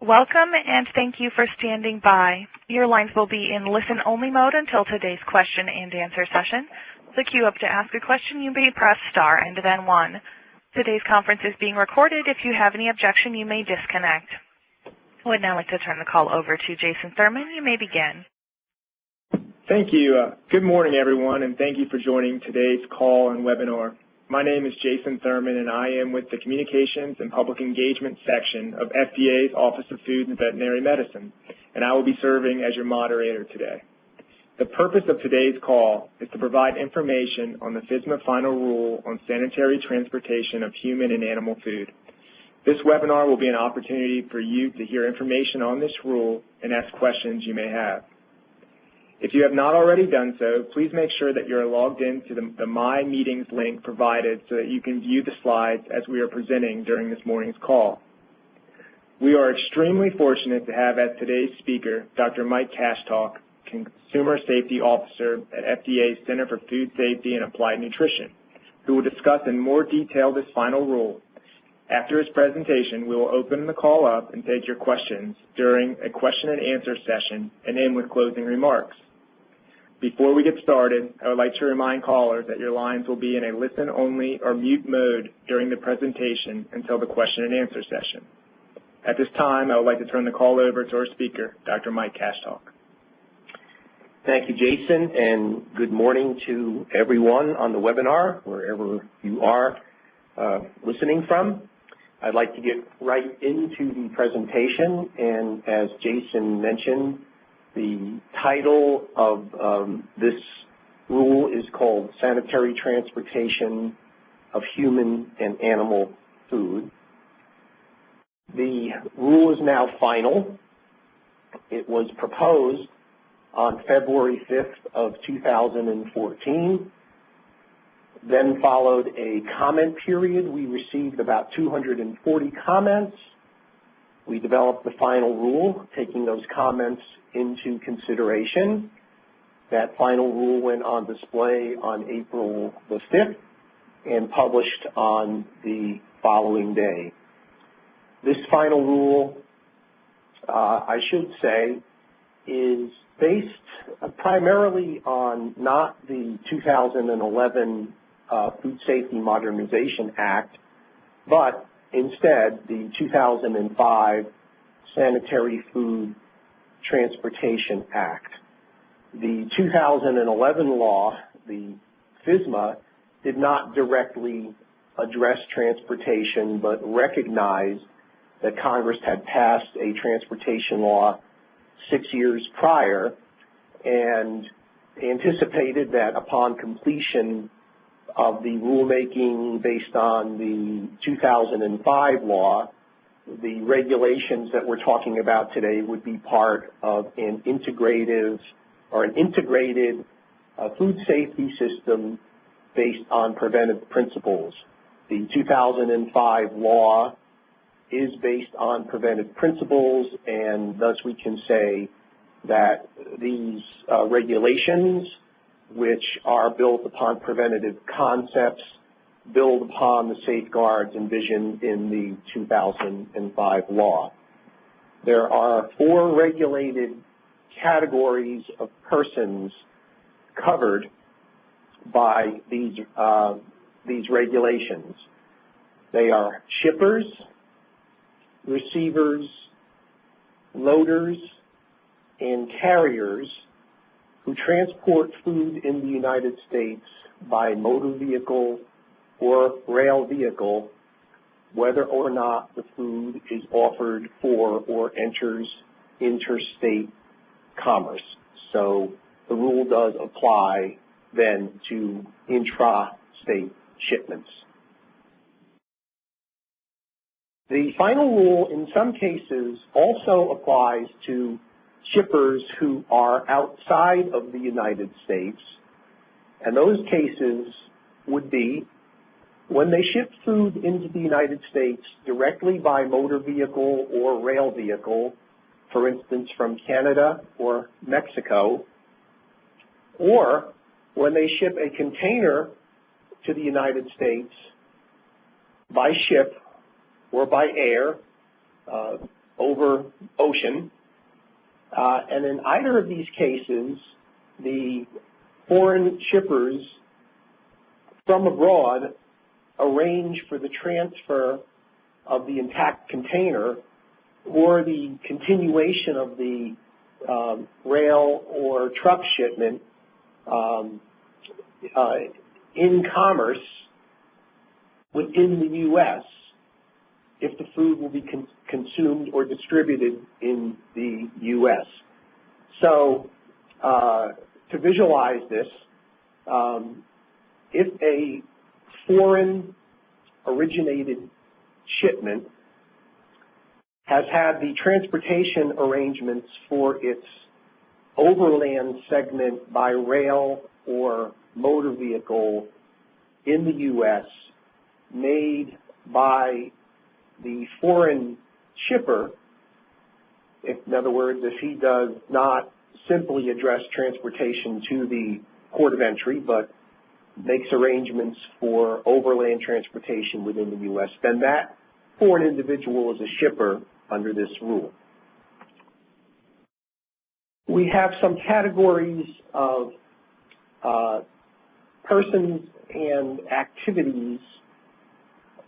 Welcome and thank you for standing by. Your lines will be in listen-only mode until today's question and answer session. To queue up to ask a question, you may press star and then 1. Today's conference is being recorded. If you have any objection, you may disconnect. I would now like to turn the call over to Jason Thurman. You may begin. Thank you. Good morning, everyone, and thank you for joining today's call and webinar. My name is Jason Thurman, and I am with the Communications and Public Engagement section of FDA's Office of Food and Veterinary Medicine, and I will be serving as your moderator today. The purpose of today's call is to provide information on the FSMA final rule on sanitary transportation of human and animal food. This webinar will be an opportunity for you to hear information on this rule and ask questions you may have. If you have not already done so, please make sure that you're logged into the My Meetings link provided so that you can view the slides as we are presenting during this morning's call. We are extremely fortunate to have as today's speaker Dr. Mike Kashtalk, Consumer Safety Officer at FDA's Center for Food Safety and Applied Nutrition, who will discuss in more detail this final rule. After his presentation, we will open the call up and take your questions during a question and answer session and end with closing remarks. Before we get started, I would like to remind callers that your lines will be in a listen-only or mute mode during the presentation until the question and answer session. At this time, I would like to turn the call over to our speaker, Dr. Mike Kashtalk. Thank you, Jason, and good morning to everyone on the webinar, wherever you are listening from. I'd like to get right into the presentation, and as Jason mentioned, the title of this rule is called Sanitary Transportation of Human and Animal Food. The rule is now final. It was proposed on February 5th of 2014. Then followed a comment period. We received about 240 comments. We developed the final rule, taking those comments into consideration. That final rule went on display on April the 5th and published on the following day. This final rule, I should say, is based primarily on not the 2011 Food Safety Modernization Act, but instead the 2005 Sanitary Food Transportation Act. The 2011 law, the FSMA, did not directly address transportation, but recognized that Congress had passed a transportation law 6 years prior and anticipated that upon completion of the rulemaking based on the 2005 law, the regulations that we're talking about today would be part of an integrated food safety system based on preventive principles. The 2005 law is based on preventive principles, and thus we can say that these regulations, which are built upon preventative concepts, build upon the safeguards envisioned in the 2005 law. There are 4 regulated categories of persons covered by these regulations. They are shippers, receivers, loaders, and carriers who transport food in the United States by motor vehicle or rail vehicle, whether or not the food is offered for or enters interstate commerce. So the rule does apply then to intra-state shipments. The final rule in some cases also applies to shippers who are outside of the United States, and those cases would be when they ship food into the United States directly by motor vehicle or rail vehicle, for instance from Canada or Mexico, or when they ship a container to the United States by ship or by air, over ocean. And in either of these cases, the foreign shippers from abroad arrange for the transfer of the intact container or the continuation of the rail or truck shipment in commerce within the U.S. if the food will be consumed or distributed in the U.S. So to visualize this, if a foreign originated shipment has had the transportation arrangements for its overland segment by rail or motor vehicle in the U.S. made by the foreign shipper, in other words, if he does not simply address transportation to the port of entry, but makes arrangements for overland transportation within the U.S., then that foreign individual is a shipper under this rule. We have some categories of persons and activities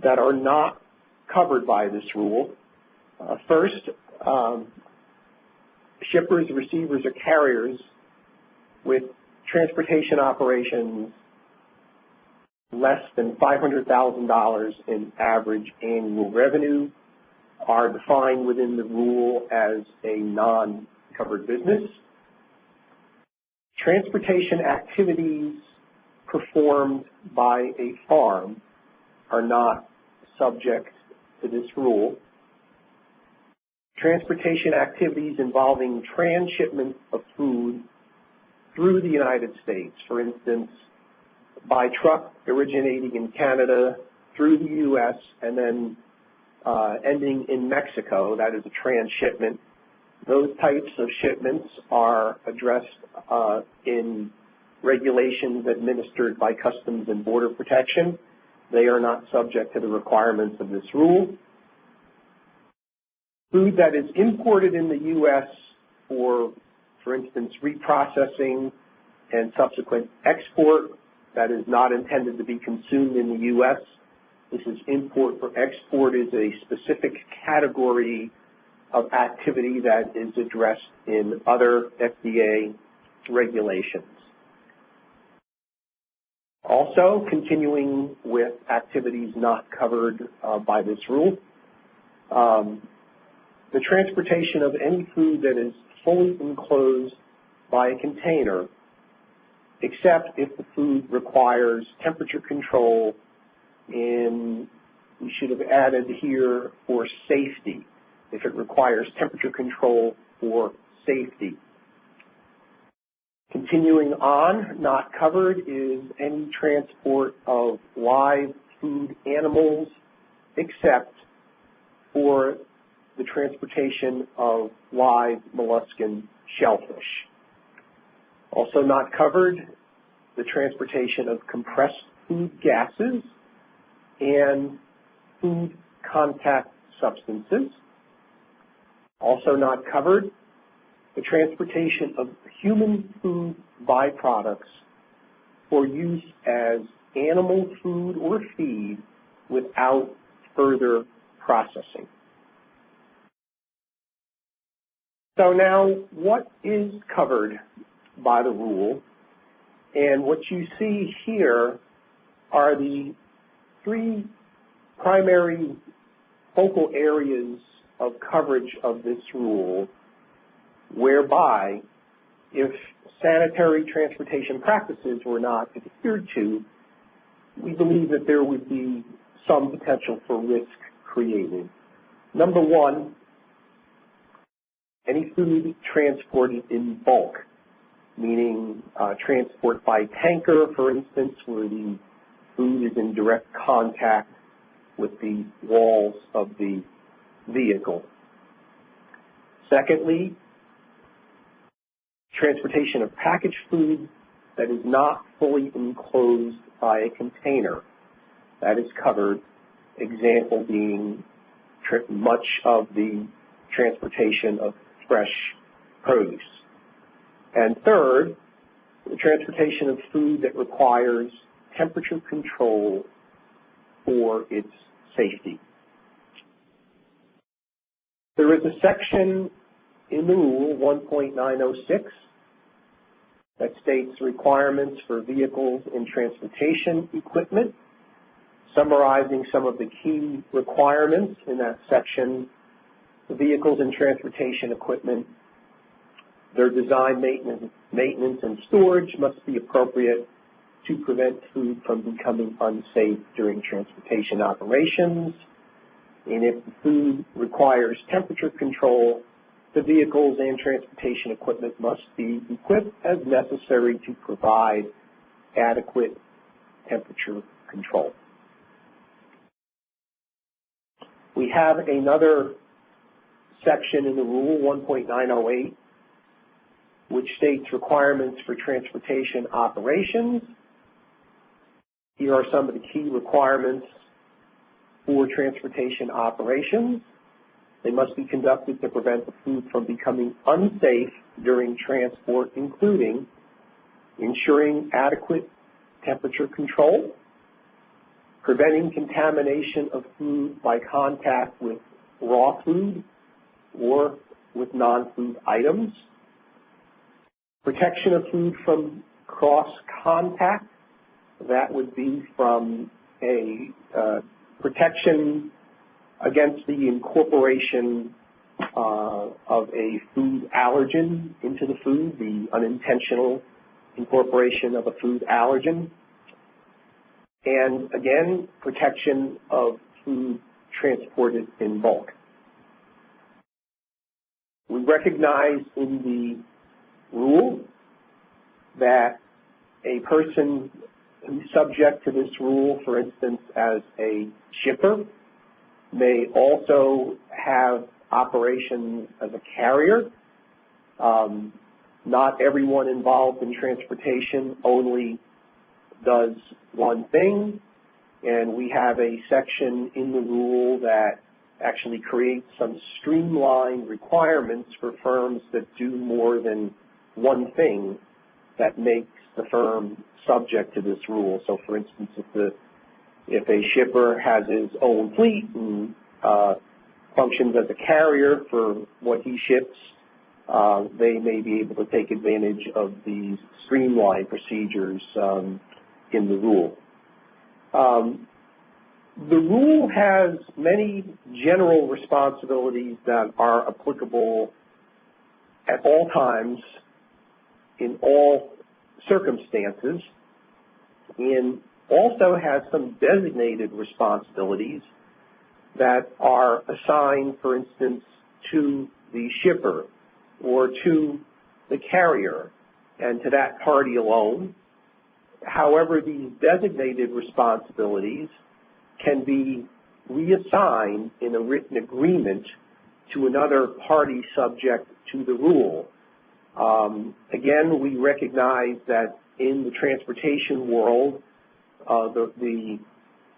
that are not covered by this rule. First, shippers, receivers, or carriers with transportation operations less than $500,000 in average annual revenue are defined within the rule as a non-covered business. Transportation activities performed by a farm are not subject to this rule. Transportation activities involving transshipment of food through the United States, for instance, by truck originating in Canada through the U.S. and then ending in Mexico, that is a transshipment. Those types of shipments are addressed in regulations administered by Customs and Border Protection. They are not subject to the requirements of this rule. Food that is imported in the U.S. for instance, reprocessing and subsequent export that is not intended to be consumed in the U.S. This is import for export is a specific category of activity that is addressed in other FDA regulations. Also, continuing with activities not covered by this rule, the transportation of any food that is fully enclosed by a container, except if the food requires temperature control, and we should have added here for safety, if it requires temperature control for safety. Continuing on, not covered is any transport of live food animals except for the transportation of live molluscan shellfish. Also not covered, the transportation of compressed food gases and food contact substances. Also not covered, the transportation of human food byproducts for use as animal food or feed without further processing. So now, what is covered by the rule? And what you see here are the three primary focal areas of coverage of this rule, whereby if sanitary transportation practices were not adhered to, we believe that there would be some potential for risk created. Number one, any food transported in bulk, meaning transport by tanker, for instance, where the food is in direct contact with the walls of the vehicle. Secondly, transportation of packaged food that is not fully enclosed by a container. That is covered, example being much of the transportation of fresh produce. And third, the transportation of food that requires temperature control for its safety. There is a section in the rule, 1.906, that states requirements for vehicles and transportation equipment. Summarizing some of the key requirements in that section, the vehicles and transportation equipment, their design, maintenance, and storage must be appropriate to prevent food from becoming unsafe during transportation operations. And if the food requires temperature control, the vehicles and transportation equipment must be equipped as necessary to provide adequate temperature control. We have another section in the rule, 1.908, which states requirements for transportation operations. Here are some of the key requirements for transportation operations. They must be conducted to prevent the food from becoming unsafe during transport, including ensuring adequate temperature control, preventing contamination of food by contact with raw food or with non-food items, protection of food from cross-contact. That would be from a protection against the incorporation of a food allergen into the food, the unintentional incorporation of a food allergen. And again, protection of food transported in bulk. We recognize in the rule that a person who's subject to this rule, for instance, as a shipper, may also have operations as a carrier. Not everyone involved in transportation only does one thing, and we have a section in the rule that actually creates some streamlined requirements for firms that do more than one thing that makes the firm subject to this rule. So, for instance, if a shipper has his own fleet and functions as a carrier for what he ships, they may be able to take advantage of these streamlined procedures in the rule. The rule has many general responsibilities that are applicable at all times in all circumstances, and also has some designated responsibilities that are assigned, for instance, to the shipper or to the carrier and to that party alone. However, these designated responsibilities can be reassigned in a written agreement to another party subject to the rule. Again, we recognize that in the transportation world, the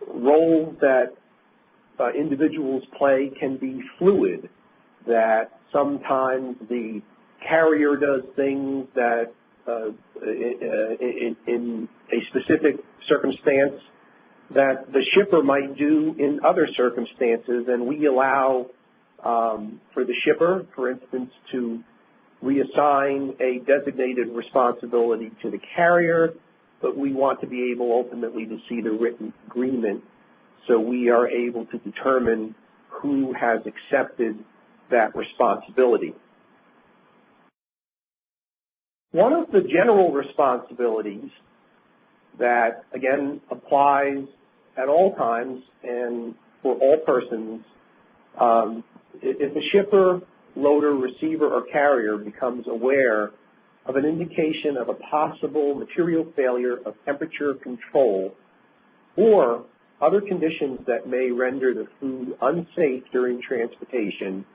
role that individuals play can be fluid, that sometimes the carrier does things that in a specific circumstance that the shipper might do in other circumstances, and we allow for the shipper, for instance, to reassign a designated responsibility to the carrier, but we want to be able ultimately to see the written agreement so we are able to determine who has accepted that responsibility. One of the general responsibilities that, again, applies at all times and for all persons, if a shipper, loader, receiver, or carrier becomes aware of an indication of a possible material failure of temperature control or other conditions that may render the food unsafe during transportation,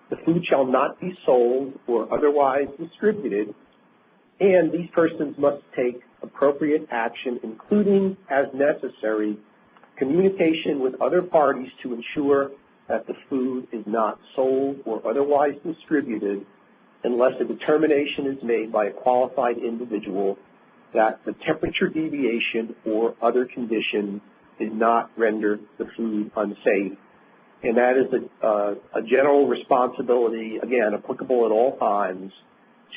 the food shall not be sold or otherwise distributed, and these persons must take appropriate action, including, as necessary, communication with other parties to ensure that the food is not sold or otherwise distributed unless a determination is made by a qualified individual that the temperature deviation or other condition did not render the food unsafe. And that is a general responsibility, again, applicable at all times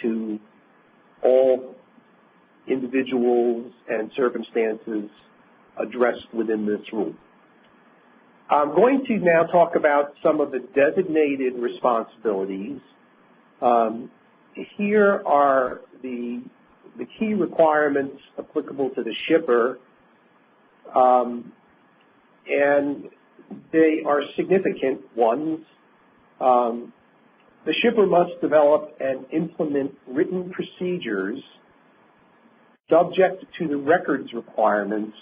to all individuals and circumstances addressed within this rule. I'm going to now talk about some of the designated responsibilities. Here are the key requirements applicable to the shipper, and they are significant ones. The shipper must develop and implement written procedures subject to the records requirements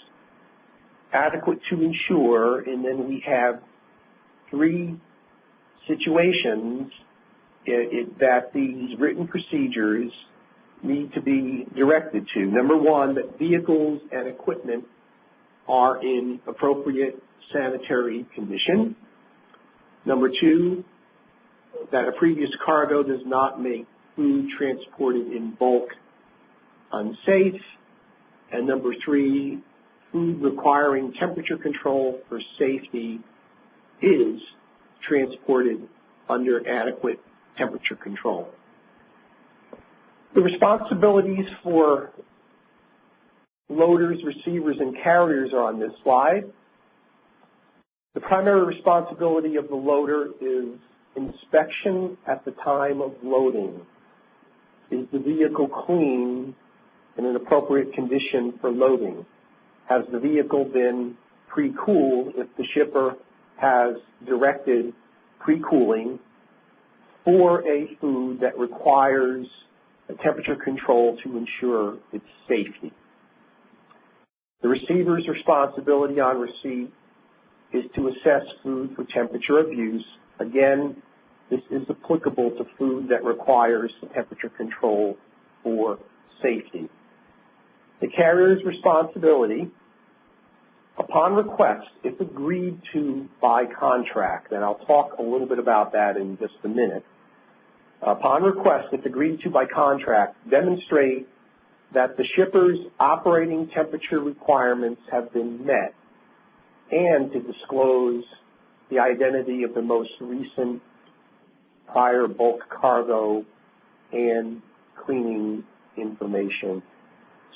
adequate to ensure, and then we have three situations that these written procedures need to be directed to. Number one, that vehicles and equipment are in appropriate sanitary condition. Number two, that a previous cargo does not make food transported in bulk unsafe. And number three, food requiring temperature control for safety is transported under adequate temperature control. The responsibilities for loaders, receivers, and carriers are on this slide. The primary responsibility of the loader is inspection at the time of loading. Is the vehicle clean and in appropriate condition for loading? Has the vehicle been pre-cooled if the shipper has directed pre-cooling for a food that requires a temperature control to ensure its safety? The receiver's responsibility on receipt is to assess food for temperature abuse. Again, this is applicable to food that requires temperature control for safety. The carrier's responsibility, upon request, if agreed to by contract, and I'll talk a little bit about that in just a minute. Upon request, if agreed to by contract, demonstrate that the shipper's operating temperature requirements have been met, and to disclose the identity of the most recent prior bulk cargo and cleaning information.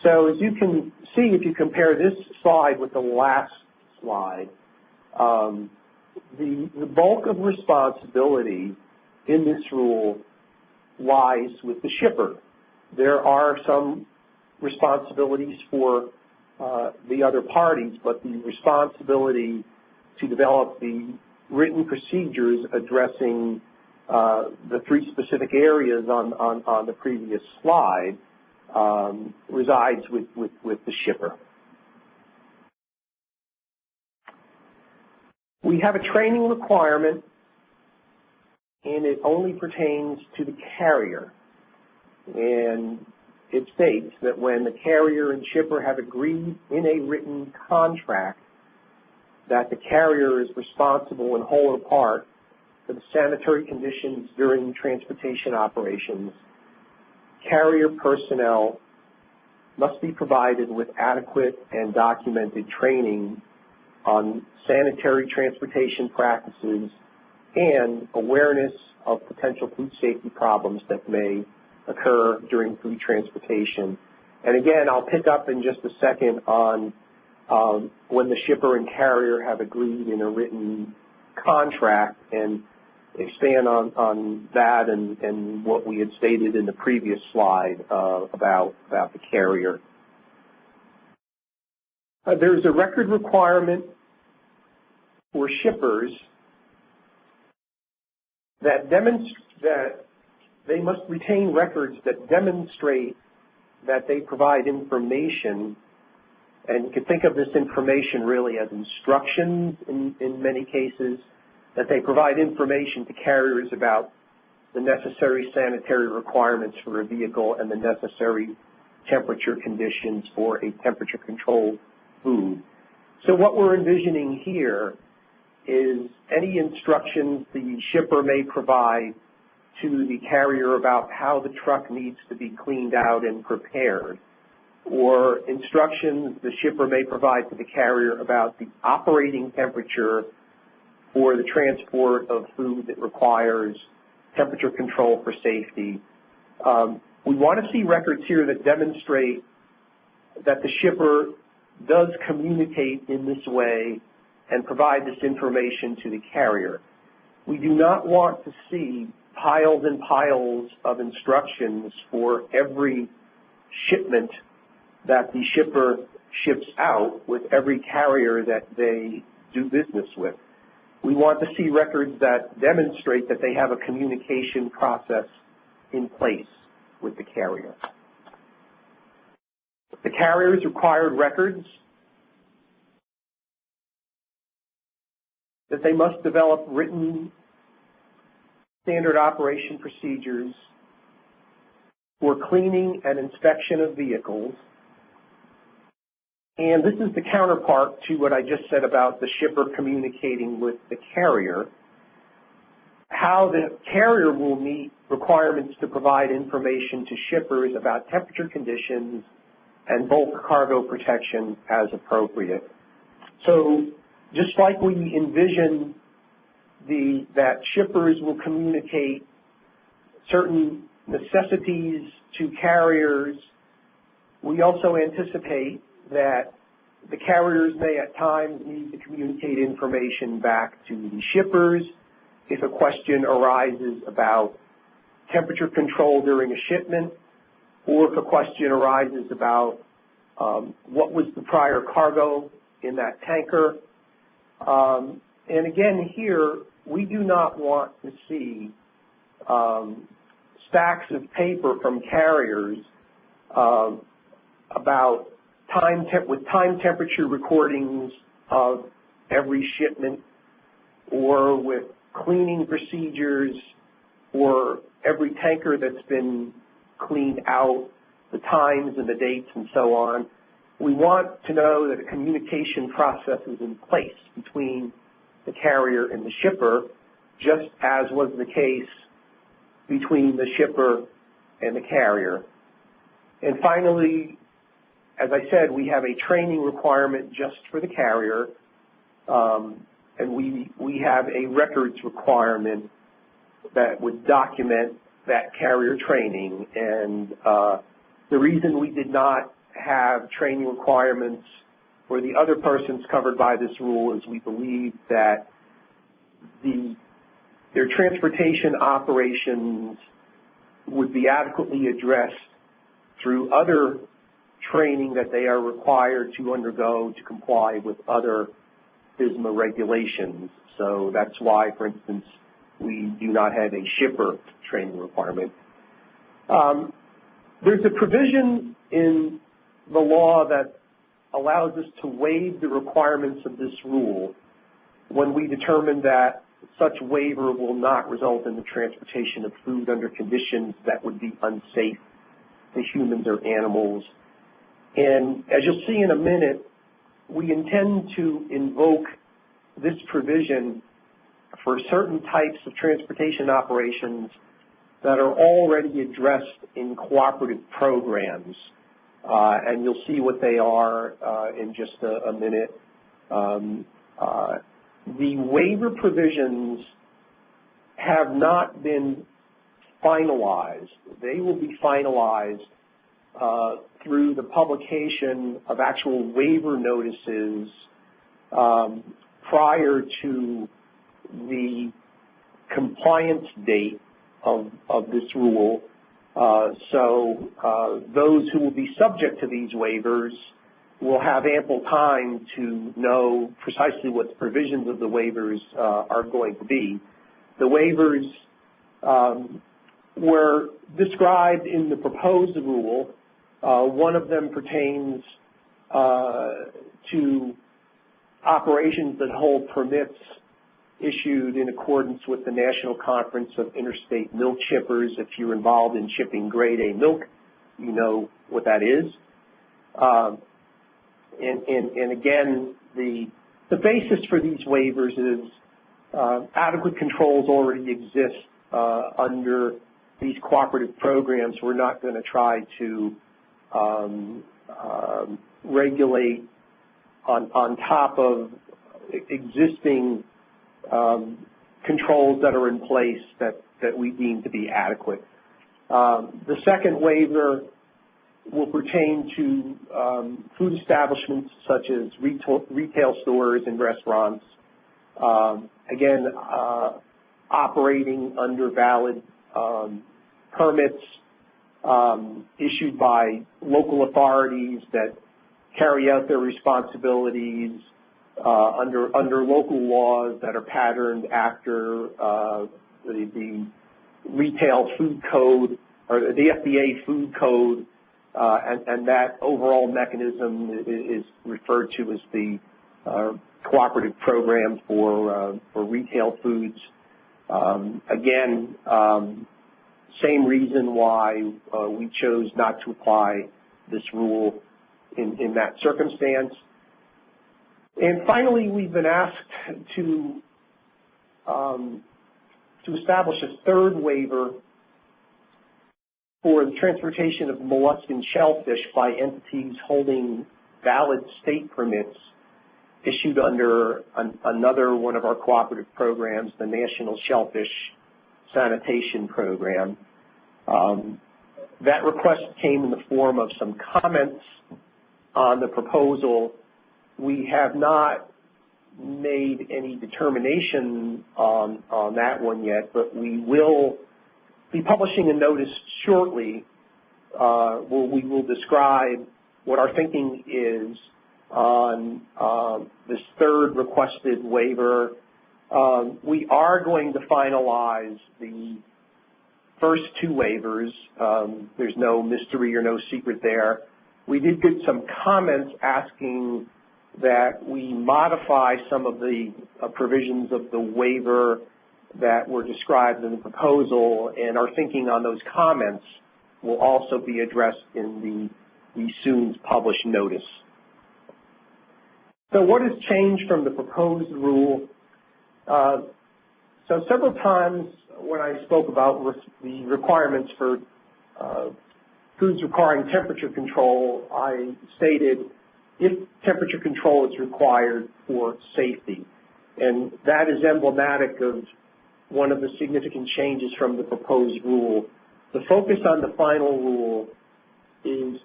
So as you can see, if you compare this slide with the last slide, the bulk of responsibility in this rule lies with the shipper. There are some responsibilities for the other parties, but the responsibility to develop the written procedures addressing the three specific areas on the previous slide resides with the shipper. We have a training requirement, and it only pertains to the carrier. And it states that when the carrier and shipper have agreed in a written contract that the carrier is responsible in whole or part for the sanitary conditions during transportation operations, carrier personnel must be provided with adequate and documented training on sanitary transportation practices and awareness of potential food safety problems that may occur during food transportation. And again, I'll pick up in just a second on when the shipper and carrier have agreed in a written contract and expand on that and what we had stated in the previous slide about the carrier. There's a record requirement for shippers that they must retain records that demonstrate that they provide information, and you can think of this information really as instructions in many cases, that they provide information to carriers about the necessary sanitary requirements for a vehicle and the necessary temperature conditions for a temperature-controlled food. So what we're envisioning here is any instructions the shipper may provide to the carrier about how the truck needs to be cleaned out and prepared, or instructions the shipper may provide to the carrier about the operating temperature for the transport of food that requires temperature control for safety. We want to see records here that demonstrate that the shipper does communicate in this way and provide this information to the carrier. We do not want to see piles and piles of instructions for every shipment that the shipper ships out with every carrier that they do business with. We want to see records that demonstrate that they have a communication process in place with the carrier. The carrier's required records that they must develop written standard operation procedures for cleaning and inspection of vehicles. And this is the counterpart to what I just said about the shipper communicating with the carrier. How the carrier will meet requirements to provide information to shippers about temperature conditions and bulk cargo protection as appropriate. So just like we envision that shippers will communicate certain necessities to carriers, we also anticipate that the carriers may at times need to communicate information back to the shippers if a question arises about temperature control during a shipment, or if a question arises about what was the prior cargo in that tanker. And again here, we do not want to see stacks of paper from carriers about time temperature recordings of every shipment, or with cleaning procedures for every tanker that's been cleaned out, the times and the dates and so on. We want to know that a communication process is in place between the carrier and the shipper, just as was the case between the shipper and the carrier. And finally, as I said, we have a training requirement just for the carrier, and we have a records requirement that would document that carrier training. And the reason we did not have training requirements for the other persons covered by this rule is we believe that their transportation operations would be adequately addressed through other training that they are required to undergo to comply with other FSMA regulations. So that's why, for instance, we do not have a shipper training requirement. There's a provision in the law that allows us to waive the requirements of this rule when we determine that such waiver will not result in the transportation of food under conditions that would be unsafe to humans or animals. And as you'll see in a minute, we intend to invoke this provision for certain types of transportation operations that are already addressed in cooperative programs. And you'll see what they are in just a minute. The waiver provisions have not been finalized. They will be finalized through the publication of actual waiver notices prior to the compliance date of this rule. So those who will be subject to these waivers will have ample time to know precisely what the provisions of the waivers are going to be. The waivers were described in the proposed rule. One of them pertains to operations that hold permits issued in accordance with the National Conference of Interstate Milk Shippers. If you're involved in shipping grade A milk, you know what that is. And again, the The basis for these waivers is adequate controls already exist under these cooperative programs. We're not going to try to regulate on top of existing controls that are in place that we deem to be adequate. The second waiver will pertain to food establishments such as retail stores and restaurants, again, operating under valid permits issued by local authorities that carry out their responsibilities under local laws that are patterned after the retail food code or the FDA food code, and that overall mechanism is referred to as the cooperative program for retail foods. Again, same reason why we chose not to apply this rule in that circumstance. And finally, we've been asked to establish a third waiver for the transportation of mollusk and shellfish by entities holding valid state permits issued under another one of our cooperative programs, the National Shellfish Sanitation Program. That request came in the form of some comments on the proposal. We have not made any determination on that one yet, but we will be publishing a notice shortly where we will describe what our thinking is on this third requested waiver. We are going to finalize the first two waivers. There's no mystery or no secret there. We did get some comments asking that we modify some of the provisions of the waiver that were described in the proposal, and our thinking on those comments will also be addressed in the soon published notice. So what has changed from the proposed rule? So several times when I spoke about the requirements for foods requiring temperature control, I stated if temperature control is required for safety. And that is emblematic of one of the significant changes from the proposed rule. The focus on the final rule is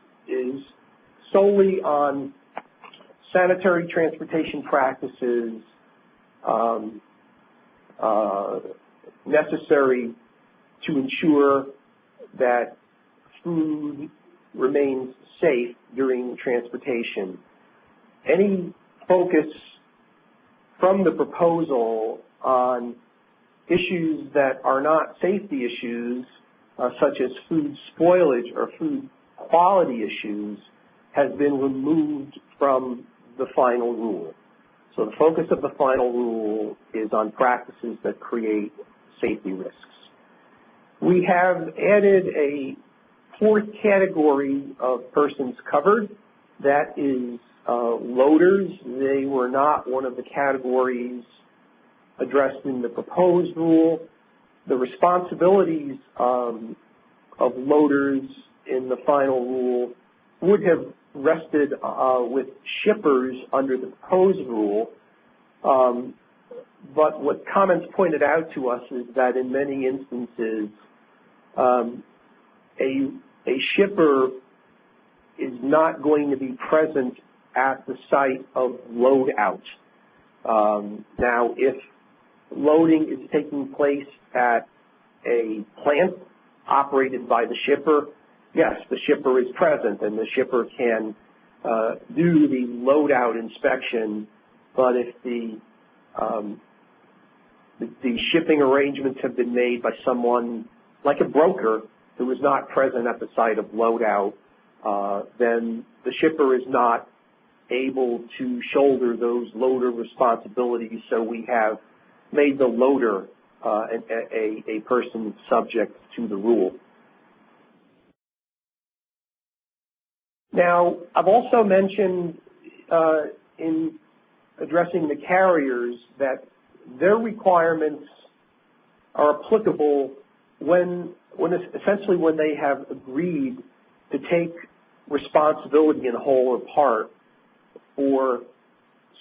solely on sanitary transportation practices necessary to ensure that food remains safe during transportation. Any focus from the proposal on issues that are not safety issues, such as food spoilage or food quality issues, has been removed from the final rule. So the focus of the final rule is on practices that create safety risks. We have added a fourth category of persons covered. That is loaders. They were not one of the categories addressed in the proposed rule. The responsibilities of loaders in the final rule would have rested with shippers under the proposed rule. But what comments pointed out to us is that in many instances, a shipper is not going to be present at the site of load out. Now, if loading is taking place at a plant operated by the shipper, yes, the shipper is present and the shipper can do the load out inspection, but if the shipping arrangements have been made by someone like a broker who is not present at the site of load out, then the shipper is not able to shoulder those loader responsibilities, so we have made the loader a person subject to the rule. Now, I've also mentioned in addressing the carriers, that their requirements are applicable when essentially when they have agreed to take responsibility in whole or part for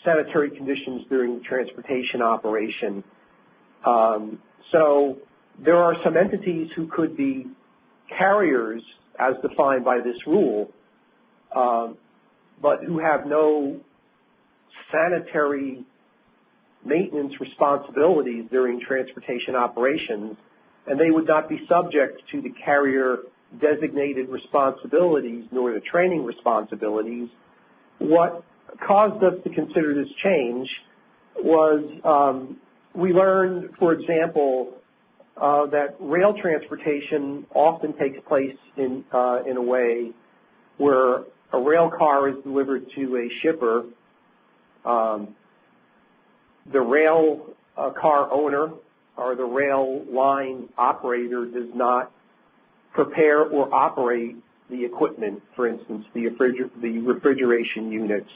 sanitary conditions during the transportation operation. So there are some entities who could be carriers as defined by this rule, but who have no sanitary maintenance responsibilities during transportation operations, and they would not be subject to the carrier designated responsibilities nor the training responsibilities. What caused us to consider this change was we learned, for example, that rail transportation often takes place in a way where a rail car is delivered to a shipper. The rail car owner or the rail line operator does not prepare or operate the equipment, for instance, the refrigeration units.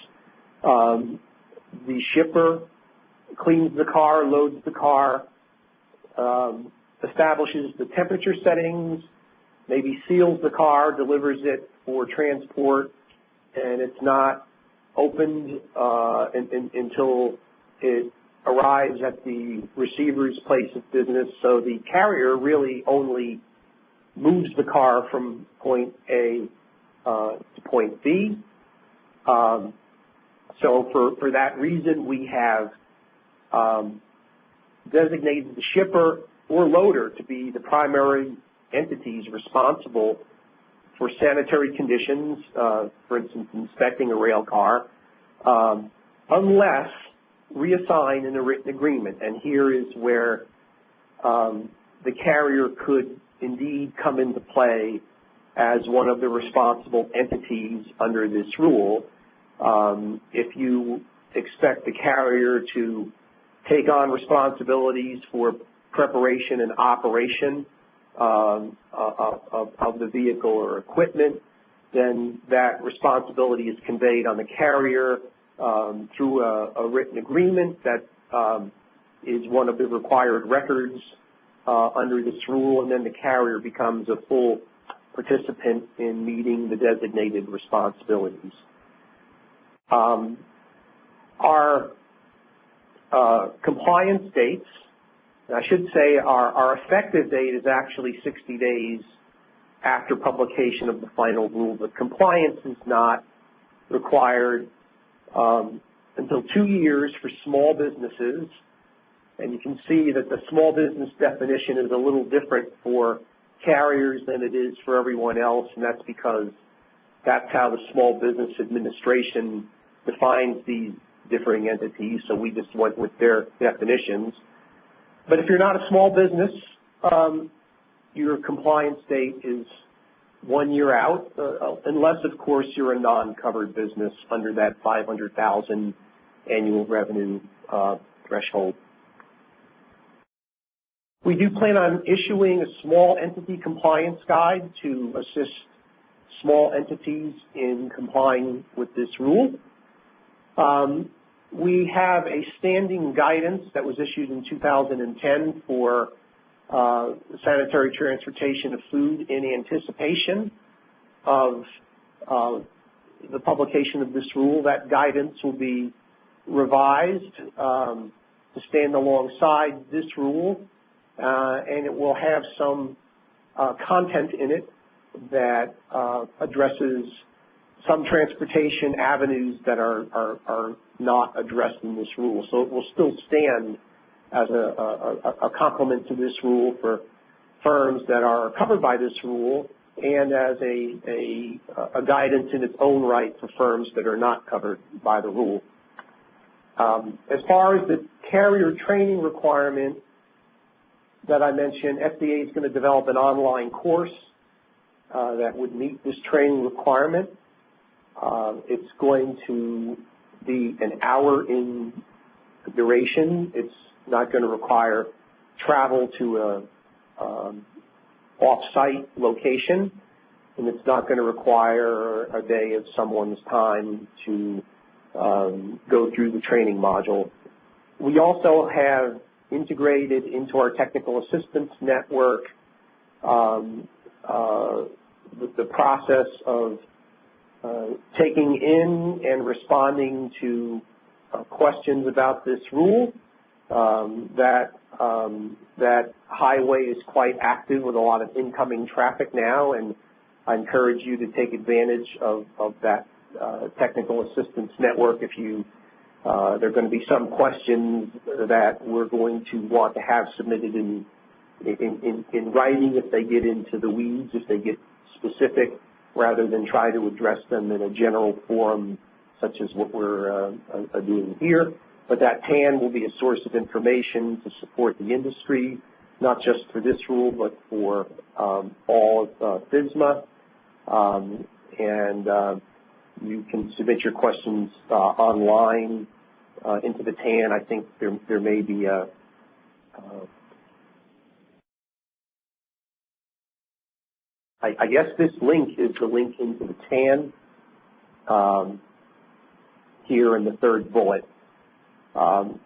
The shipper cleans the car, loads the car, establishes the temperature settings, maybe seals the car, delivers it for transport, and it's not opened until it arrives at the receiver's place of business. So the carrier really only moves the car from point A to point B. So for that reason, we have designated the shipper or loader to be the primary entities responsible for sanitary conditions, for instance, inspecting a rail car, unless reassigned in a written agreement. And here is where the carrier could indeed come into play as one of the responsible entities under this rule. If you expect the carrier to take on responsibilities for preparation and operation of the vehicle or equipment, then that responsibility is conveyed on the carrier through a written agreement that is one of the required records under this rule, and then the carrier becomes a full participant in meeting the designated responsibilities. Our compliance dates, I should say our effective date is actually 60 days after publication of the final rule, but compliance is not required until 2 years for small businesses. And you can see that the small business definition is a little different for carriers than it is for everyone else, and that's because that's how the Small Business Administration defines these differing entities, so we just went with their definitions. But if you're not a small business, your compliance date is 1 year out, unless, of course, you're a non-covered business under that $500,000 annual revenue threshold. We do plan on issuing a small entity compliance guide to assist small entities in complying with this rule. We have a standing guidance that was issued in 2010 for sanitary transportation of food in anticipation of the publication of this rule. That guidance will be revised to stand alongside this rule, and it will have some content in it that addresses some transportation avenues that are not addressed in this rule. So it will still stand as a complement to this rule for firms that are covered by this rule, and as a guidance in its own right for firms that are not covered by the rule. As far as the carrier training requirement that I mentioned, FDA is going to develop an online course that would meet this training requirement. It's going to be an hour in duration. It's not going to require travel to a off-site location, and it's not going to require a day of someone's time to go through the training module. We also have integrated into our technical assistance network the process of taking in and responding to questions about this rule. That highway is quite active with a lot of incoming traffic now, and I encourage you to take advantage of that technical assistance network. If you, there are going to be some questions that we're going to want to have submitted in writing if they get into the weeds, if they get specific, rather than try to address them in a general forum such as what we're doing here. But that TAN will be a source of information to support the industry, not just for this rule, but for all of FSMA. You can submit your questions online into the TAN. I think there may be a I guess this link is the link into the TAN here in the third bullet.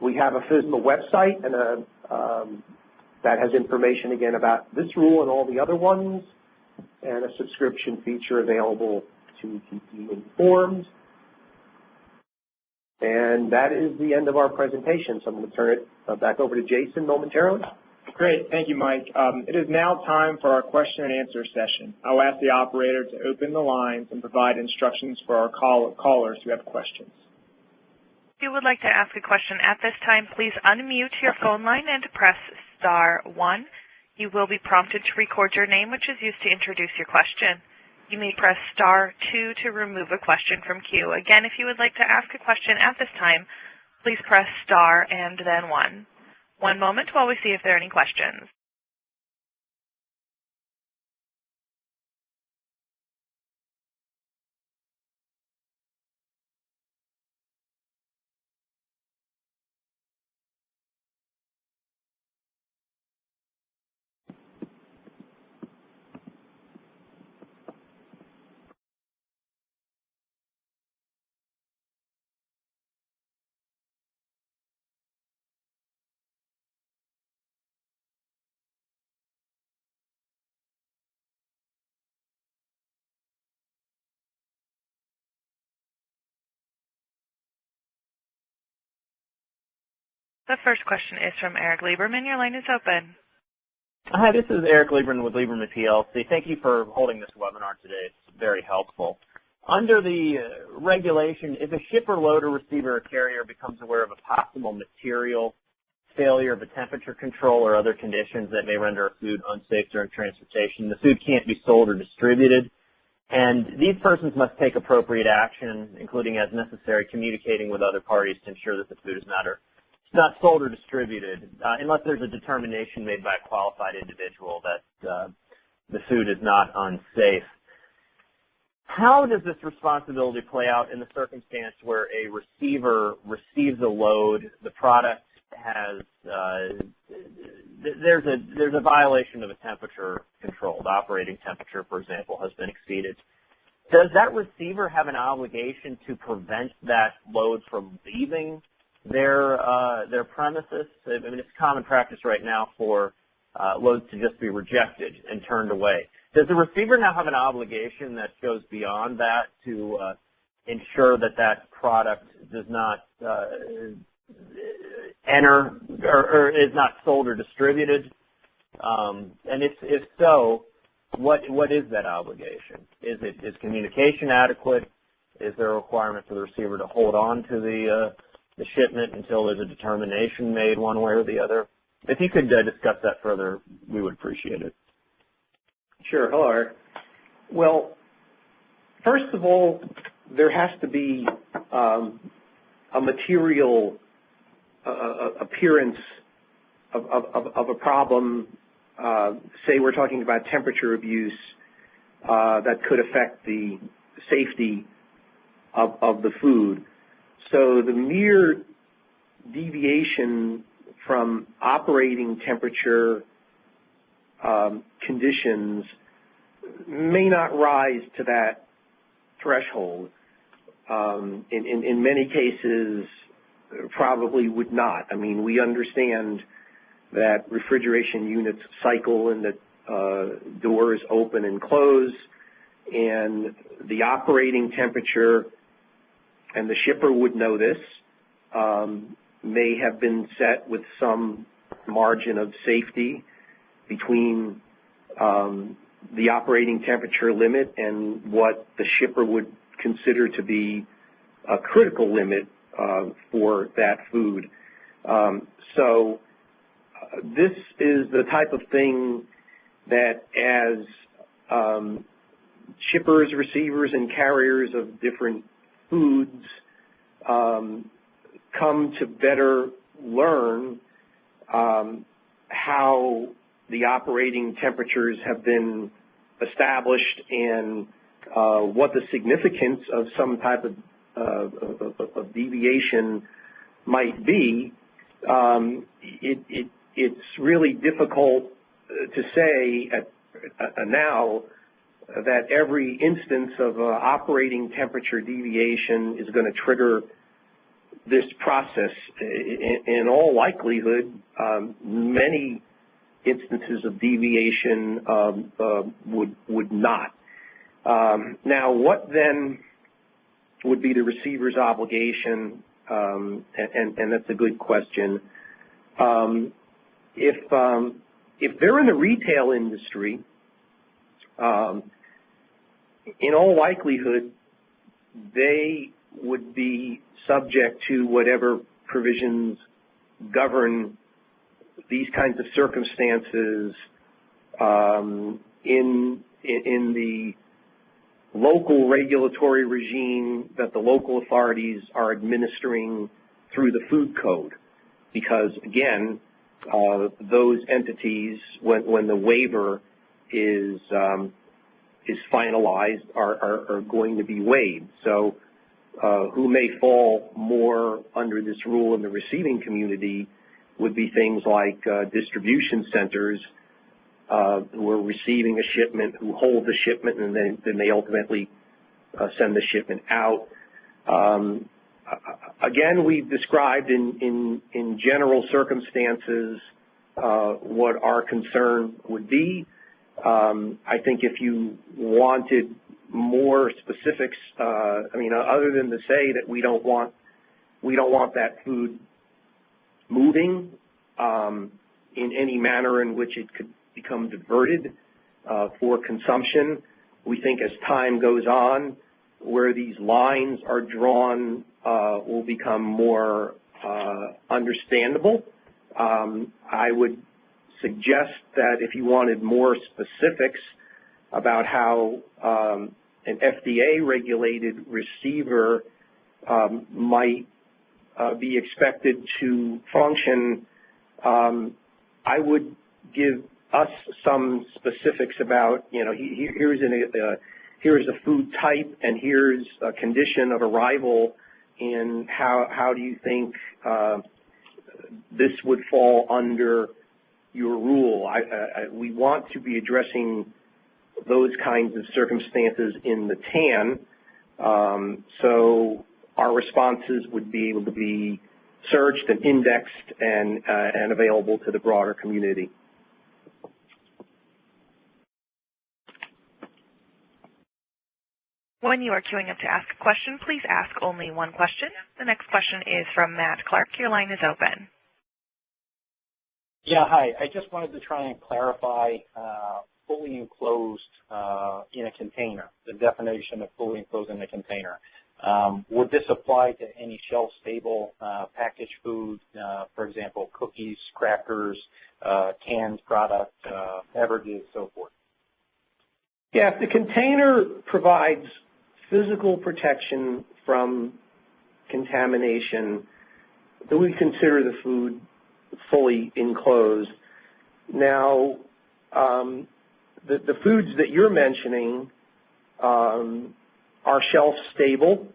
We have a FSMA website and that has information again about this rule and all the other ones, and a subscription feature available to keep you informed. And that is the end of our presentation. So I'm going to turn it back over to Jason momentarily. Great. Thank you, Mike. It is now time for our question and answer session. I'll ask the operator to open the lines and provide instructions for our callers who have questions. If you would like to ask a question at this time, please unmute your phone line and press *1. You will be prompted to record your name, which is used to introduce your question. You may press *2 to remove a question from queue. Again, if you would like to ask a question at this time, please press * and then 1. One moment while we see if there are any questions. The first question is from Eric Lieberman. Your line is open. Hi, this is Eric Lieberman with Lieberman PLC. Thank you for holding this webinar today. It's very helpful. Under the regulation, if a shipper, loader, receiver, or carrier becomes aware of a possible material failure of a temperature control or other conditions that may render a food unsafe during transportation, the food can't be sold or distributed. And these persons must take appropriate action, including as necessary communicating with other parties to ensure that the food is not sold or distributed, unless there's a determination made by a qualified individual that the food is not unsafe. How does this responsibility play out in the circumstance where a receiver receives a load, the product has, there's a violation of a temperature control, the operating temperature, for example, has been exceeded. Does that receiver have an obligation to prevent that load from leaving their premises? I mean, it's common practice right now for loads to just be rejected and turned away. Does the receiver now have an obligation that goes beyond that to ensure that that product does not enter or is not sold or distributed? And if so, what is that obligation? Is communication adequate? Is there a requirement for the receiver to hold on to the shipment until there's a determination made one way or the other? If you could discuss that further, we would appreciate it. Sure. Hello, Eric. Well, first of all, there has to be a material appearance of a problem. Say we're talking about temperature abuse that could affect the safety of the food. So the mere deviation from operating temperature conditions may not rise to that threshold. in many cases, probably would not. I mean, we understand that refrigeration units cycle and that doors open and close, and the operating temperature, and the shipper would know this, may have been set with some margin of safety between the operating temperature limit and what the shipper would consider to be a critical limit for that food. So this is the type of thing that as shippers, receivers, and carriers of different foods come to better learn how the operating temperatures have been established and what the significance of some type of deviation might be. It's really difficult to say now that every instance of operating temperature deviation is going to trigger this process. In all likelihood, many instances of deviation would not. Now, what then would be the receiver's obligation? And that's a good question. If they're in the retail industry, in all likelihood, they would be subject to whatever provisions govern these kinds of circumstances in the local regulatory regime that the local authorities are administering through the food code. Because again, those entities, when the waiver is finalized, are going to be waived. So who may fall more under this rule in the receiving community would be things like distribution centers who are receiving a shipment, who hold the shipment, and then they ultimately send the shipment out. Again, we've described in general circumstances what our concern would be. I think if you wanted more specifics, I mean, other than to say that we don't want that food moving in any manner in which it could become diverted for consumption. We think as time goes on, where these lines are drawn will become more understandable. I would suggest that if you wanted more specifics about how an FDA-regulated receiver might be expected to function, I would give us some specifics about, you know, here's a food type and here's a condition of arrival, and how do you think this would fall under your rule. We want to be addressing those kinds of circumstances in the TAN, so our responses would be able to be searched and indexed and available to the broader community. When you are queuing up to ask a question, please ask only one question. The next question is from Matt Clark. Your line is open. Yeah, hi. I just wanted to try and clarify fully enclosed in a container, the definition of fully enclosed in a container. Would this apply to any shelf-stable packaged food, for example, cookies, crackers, canned product, beverages, so forth? Yeah, if the container provides physical protection from contamination, then we consider the food fully enclosed. Now, the foods that you're mentioning are shelf-stable,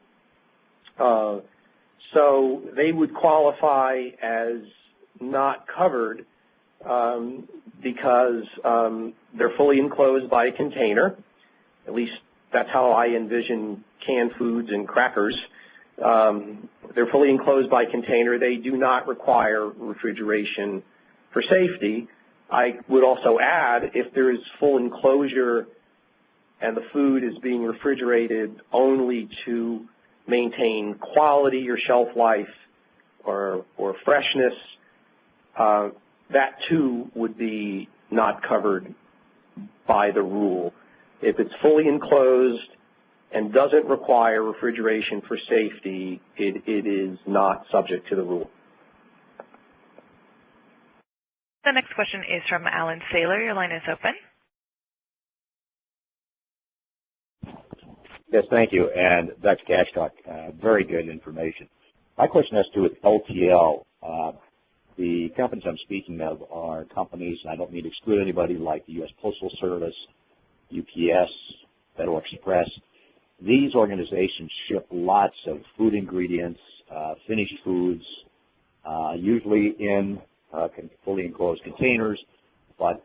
so they would qualify as not covered because they're fully enclosed by a container, at least that's how I envision canned foods and crackers. They're fully enclosed by container. They do not require refrigeration for safety. I would also add, if there is full enclosure and the food is being refrigerated only to maintain quality or shelf life or freshness, that too would be not covered by the rule. If it's fully enclosed and doesn't require refrigeration for safety, it is not subject to the rule. The next question is from Alan Saylor. Your line is open. Yes, thank you. And Dr. Cashcock, very good information. My question has to do with LTL. The companies I'm speaking of are companies, and I don't mean to exclude anybody, like the U.S. Postal Service, UPS, Federal Express. These organizations ship lots of food ingredients, finished foods, usually in fully enclosed containers, but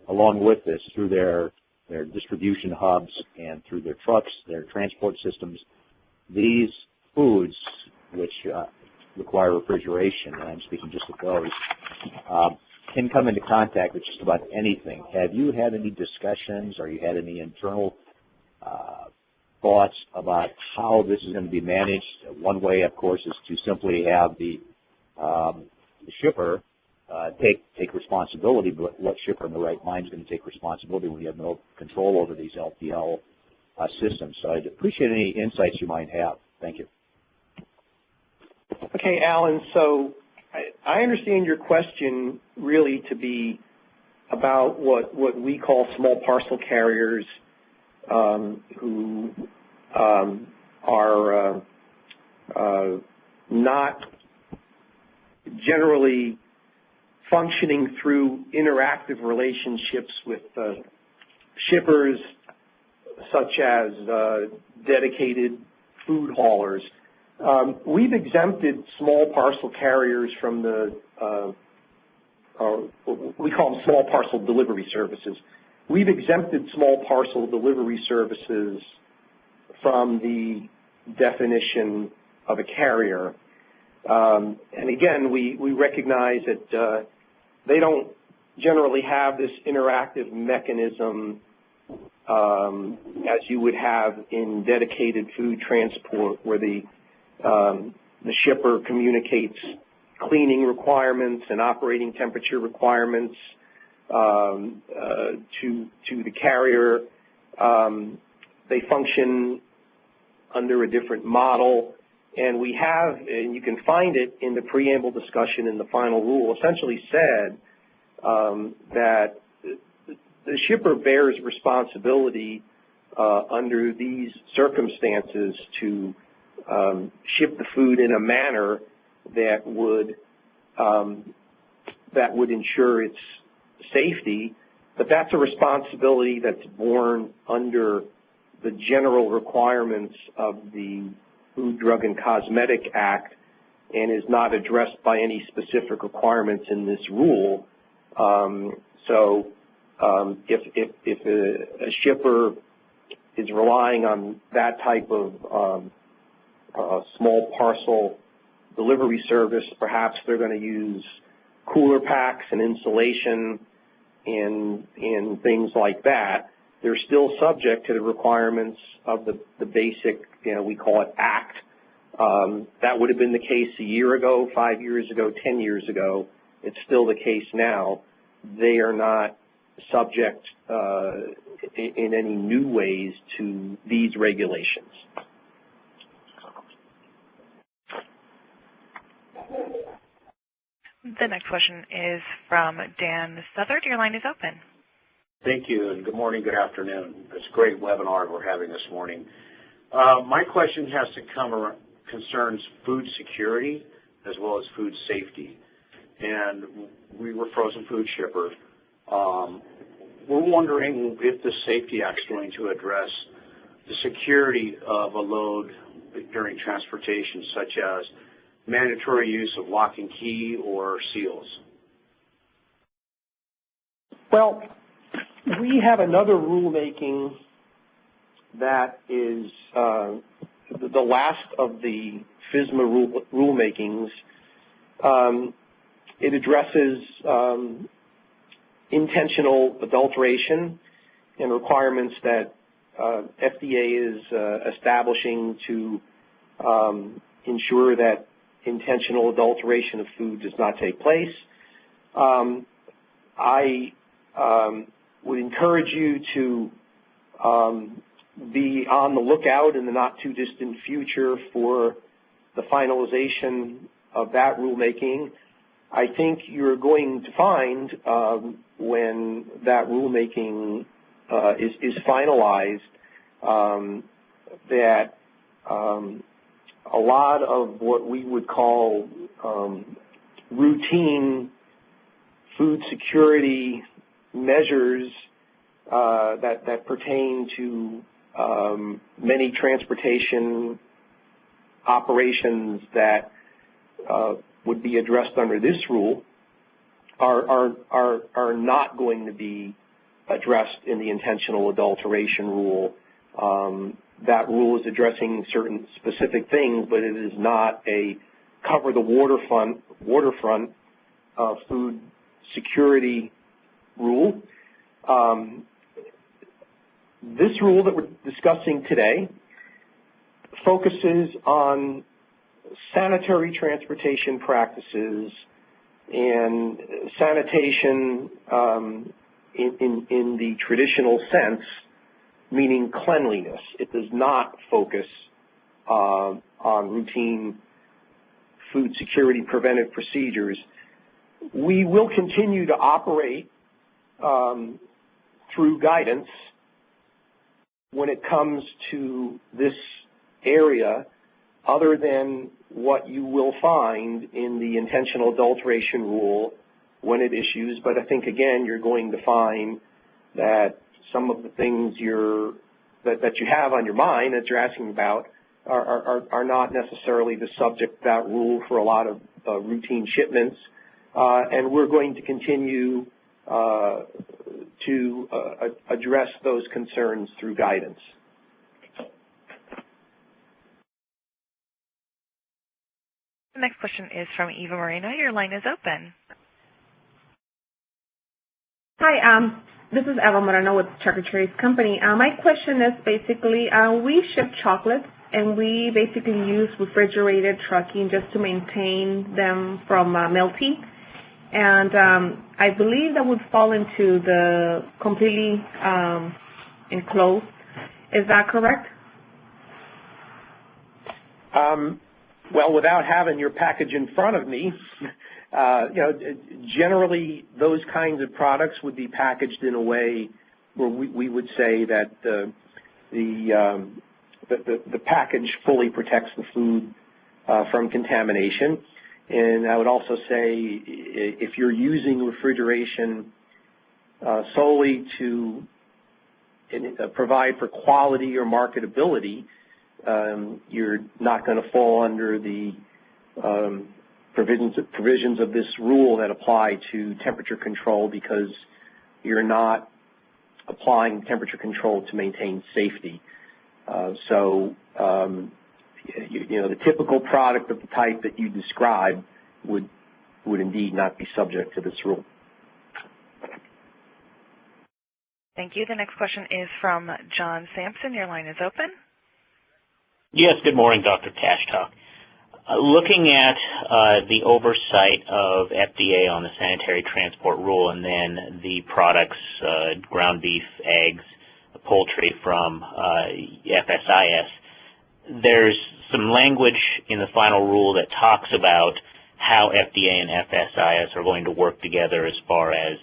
along with this, through their distribution hubs and through their trucks, their transport systems, these foods, which require refrigeration, and I'm speaking just of those, can come into contact with just about anything. Have you had any discussions, or you had any internal thoughts about how this is going to be managed? One way, of course, is to simply have the shipper take responsibility, but what shipper in the right mind is going to take responsibility when you have no control over these LTL systems? So I'd appreciate any insights you might have. Thank you. Okay, Alan, so I understand your question really to be about what we call small parcel carriers who are not generally functioning through interactive relationships with shippers, such as dedicated food haulers. We've exempted small parcel carriers from we call them small parcel delivery services. We've exempted small parcel delivery services from the definition of a carrier. And again, we recognize that they don't generally have this interactive mechanism as you would have in dedicated food transport, where the shipper communicates cleaning requirements and operating temperature requirements to the carrier. They function under a different model, and we have, and you can find it in the preamble discussion in the final rule, essentially said that the shipper bears responsibility under these circumstances to ship the food in a manner that would ensure its safety, but that's a responsibility that's borne under the general requirements of the Food, Drug, and Cosmetic Act, and is not addressed by any specific requirements in this rule. If a shipper is relying on that type of small parcel delivery service, perhaps they're going to use cooler packs and insulation and things like that. They're still subject to the requirements of the basic, we call it Act. That would have been the case a year ago, 5 years ago, 10 years ago. It's still the case now. They are not subject in any new ways to these regulations. The next question is from Dan Southard. Your line is open. Thank you, and good morning, good afternoon. It's a great webinar we're having this morning. My question concerns food security as well as food safety. And we were frozen food shipper. We're wondering if the Safety Act is going to address the security of a load during transportation, such as mandatory use of lock and key or seals. Well, we have another rulemaking that is the last of the FSMA rulemakings. It addresses intentional adulteration and requirements that FDA is establishing to ensure that intentional adulteration of food does not take place. I would encourage you to be on the lookout in the not too distant future for the finalization of that rulemaking. I think you're going to find when that rulemaking is finalized that a lot of what we would call routine food security measures that pertain to many transportation operations that would be addressed under this rule are not going to be addressed in the intentional adulteration rule. That rule is addressing certain specific things, but it is not a cover the waterfront food security rule. This rule that we're discussing today focuses on sanitary transportation practices and sanitation in the traditional sense, meaning cleanliness. It does not focus on routine food security preventive procedures. We will continue to operate through guidance when it comes to this area, other than what you will find in the intentional adulteration rule when it issues. But I think, again, you're going to find that some of the things that you have on your mind that you're asking about are not necessarily the subject of that rule for a lot of routine shipments. And we're going to continue to address those concerns through guidance. The next question is from Eva Moreno. Your line is open. Hi, this is Eva Moreno with Chuck E. Cheese Company. My question is basically, we ship chocolates and we basically use refrigerated trucking just to maintain them from melting. And I believe that would fall into the completely enclosed. Is that correct? Well, without having your package in front of me, generally those kinds of products would be packaged in a way where we would say that the package fully protects the food from contamination. And I would also say if you're using refrigeration solely to provide for quality or marketability, you're not going to fall under the provisions of this rule that apply to temperature control, because you're not applying temperature control to maintain safety. The typical product of the type that you described would indeed not be subject to this rule. Thank you. The next question is from John Sampson. Your line is open. Yes, good morning, Dr. Kashtok. Looking at the oversight of FDA on the sanitary transport rule and then the products, ground beef, eggs, poultry from FSIS, there's some language in the final rule that talks about how FDA and FSIS are going to work together as far as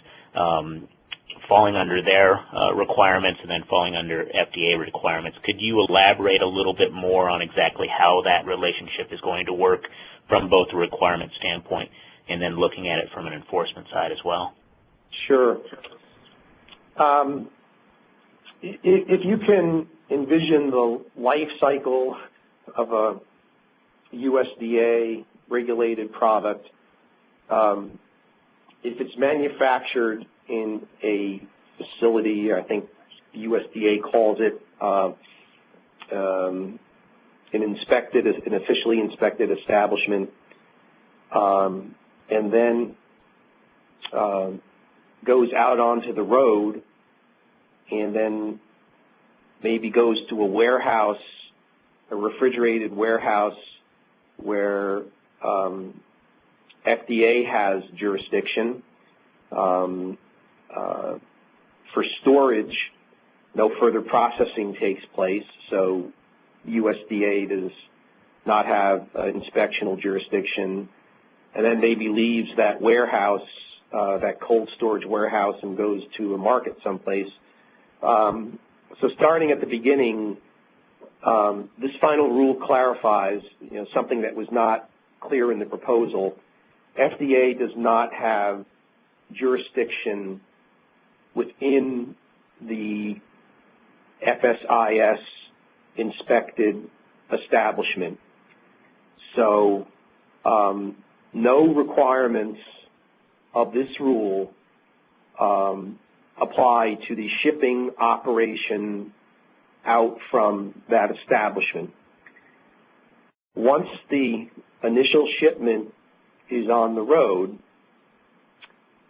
falling under their requirements and then falling under FDA requirements. Could you elaborate a little bit more on exactly how that relationship is going to work from both a requirement standpoint and then looking at it from an enforcement side as well? Sure. If you can envision the life cycle of a USDA regulated product, if it's manufactured in a facility, I think the USDA calls it an officially inspected establishment, and then goes out onto the road, and then maybe goes to a warehouse, a refrigerated warehouse where FDA has jurisdiction. For storage, no further processing takes place, so USDA does not have inspectional jurisdiction, and then maybe leaves that warehouse, that cold storage warehouse, and goes to a market someplace. So starting at the beginning, this final rule clarifies, something that was not clear in the proposal. FDA does not have jurisdiction within the FSIS inspected establishment. So no requirements of this rule apply to the shipping operation out from that establishment. Once the initial shipment is on the road,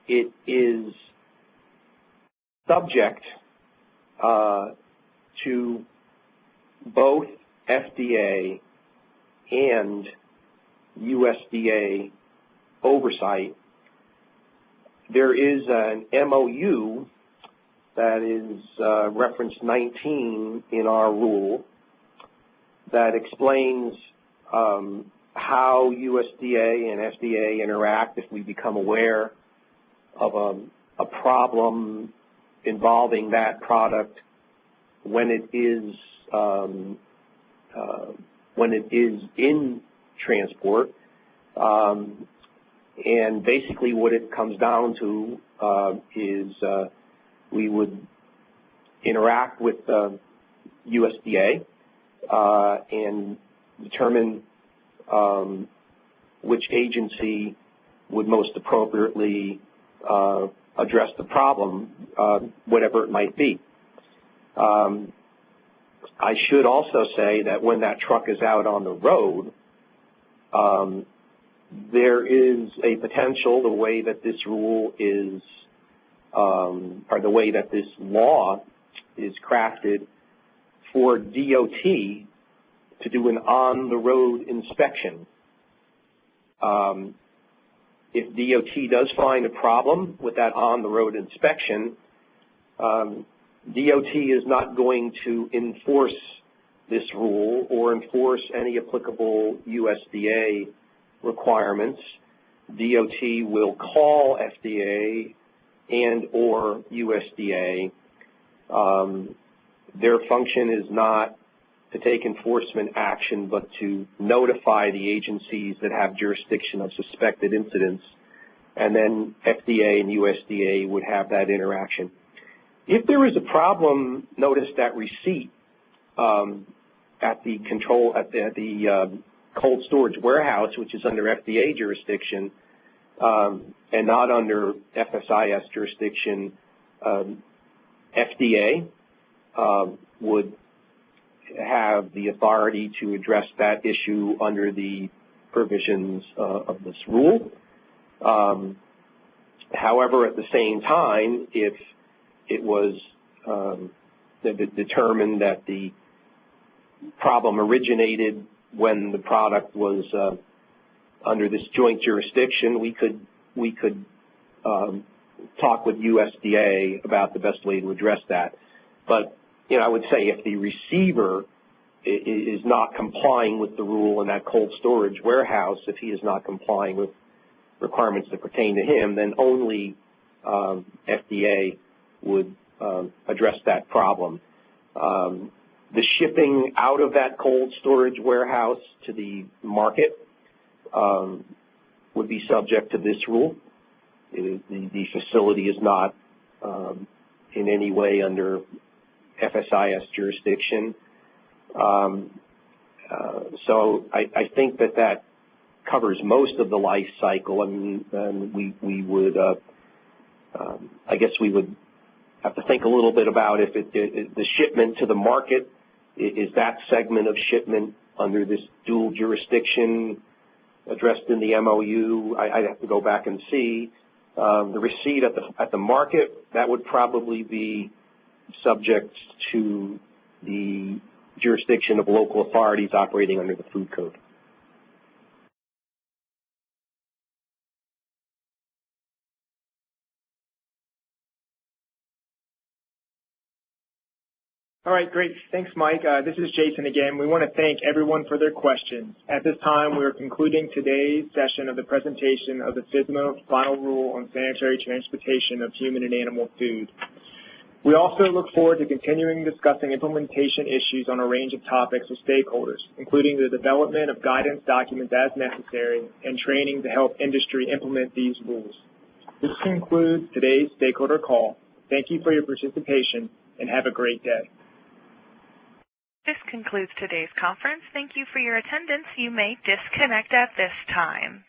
it is subject to both FDA and USDA oversight. There is an MOU that is reference 19 in our rule that explains how USDA and FDA interact if we become aware of a problem involving that product when it is in transport. And basically what it comes down to is we would interact with USDA and determine which agency would most appropriately address the problem, whatever it might be. I should also say that when that truck is out on the road, there is a potential, the way that this rule is, or the way that this law is crafted, for DOT to do an on-the-road inspection. If DOT does find a problem with that on-the-road inspection, DOT is not going to enforce this rule or enforce any applicable USDA requirements. DOT will call FDA and or USDA. Their function is not to take enforcement action, but to notify the agencies that have jurisdiction of suspected incidents, and then FDA and USDA would have that interaction. If there is a problem noticed at receipt at the cold storage warehouse, which is under FDA jurisdiction and not under FSIS jurisdiction, FDA would have the authority to address that issue under the provisions of this rule. However, at the same time, if it was determined that the problem originated when the product was under this joint jurisdiction, we could talk with USDA about the best way to address that. But I would say if the receiver is not complying with the rule in that cold storage warehouse, if he is not complying with requirements that pertain to him, then only FDA would address that problem. The shipping out of that cold storage warehouse to the market would be subject to this rule. The facility is not in any way under FSIS jurisdiction. So I think that covers most of the life cycle. I mean, we would, I guess we would have to think a little bit about if the shipment to the market Is that segment of shipment under this dual jurisdiction addressed in the MOU? I'd have to go back and see. The receipt at the market, that would probably be subject to the jurisdiction of local authorities operating under the food code. All right, great. Thanks, Mike. This is Jason again. We want to thank everyone for their questions. At this time, we are concluding today's session of the presentation of the FSMA Final Rule on Sanitary Transportation of Human and Animal Food. We also look forward to continuing discussing implementation issues on a range of topics with stakeholders, including the development of guidance documents as necessary and training to help industry implement these rules. This concludes today's stakeholder call. Thank you for your participation and have a great day. This concludes today's conference. Thank you for your attendance. You may disconnect at this time.